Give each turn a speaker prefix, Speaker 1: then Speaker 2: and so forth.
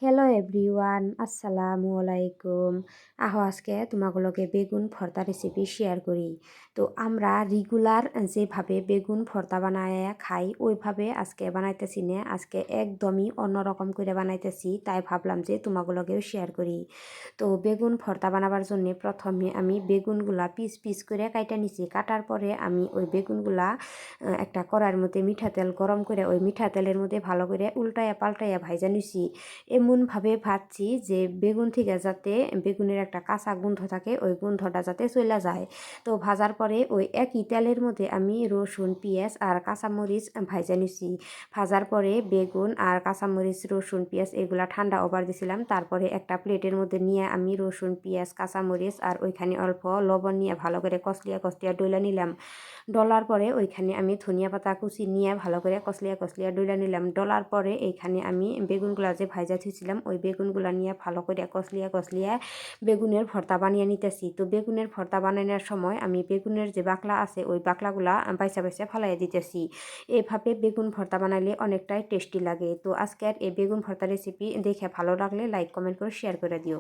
Speaker 1: Hello everyone, আসসালামু আলাইকুম। আজকে তোমাগুলোকে বেগুন ভর্তা রেসিপি শেয়ার করি। তো আমরা রেগুলার যেভাবে বেগুন ভর্তা বানায় খাই ওইভাবে আজকে বানাইতেছি না, আজকে একদমই অন্যরকম করে বানাইতেছি, তাই ভাবলাম যে তোমাগুলোকেও শেয়ার করি। তো বেগুন ভর্তা বানাবার জন্য প্রথমে আমি বেগুনগুলা পিস পিস করে কাইটা নিছি। কাটার পরে আমি ওই বেগুনগুলা একটা কড়াইয়ের মধ্যে মিঠা তেল গরম করে ওই মিঠা তেলের মধ্যে ভালো করে উল্টাইয়া পাল্টাইয়া ভাইজা নিছি। এমনভাবে ভাজছি যে বেগুন থেকে যাতে বেগুনের একটা কাঁচা গন্ধ থাকে, ওই গন্ধটা যাতে চলে যায়। তো ভাজার পরে ওই একই তেলের মধ্যে আমি রসুন, পেঁয়াজ আর কাঁচামরিচ ভাজা নিছি। ভাজার পরে বেগুন আর কাঁচামরিচ, রসুন, পেঁয়াজ এগুলা ঠান্ডা ওভার দিছিলাম। তারপরে একটা প্লেটের মধ্যে নিয়ে আমি রসুন, পেঁয়াজ, কাঁচামরিচ আর ওইখানে অল্প লবণ নিয়ে ভালো করে কষলিয়া কষলিয়া ডইলা নিলাম। ডলার পরে ওইখানে আমি ধনিয়া পাতা কুচি নিয়ে ভালো করে কষলিয়া কষলিয়া ডইলা নিলাম। ডলার পরে এইখানে আমি বেগুনগুলা যে ভাজা থুইছিলাম ওই বেগুনগুলা নিয়ে ভালো করে কষলিয়া কষলিয়া বেগুনের ভর্তা বানিয়ে নিতেছি। তো বেগুনের ভর্তা বানানোর সময় আমি বেগুনের যে বাকলা আছে ওই বাকলাগুলা বাইসা বাইসা ফালাইয়া দিতেছি। এভাবে বেগুন ভর্তা বানালে অনেকটাই টেস্টি লাগে। তো আজকের এই বেগুন ভর্তা রেসিপি দেখে ভালো লাগলে লাইক কমেন্ট করে শেয়ার করে দিও।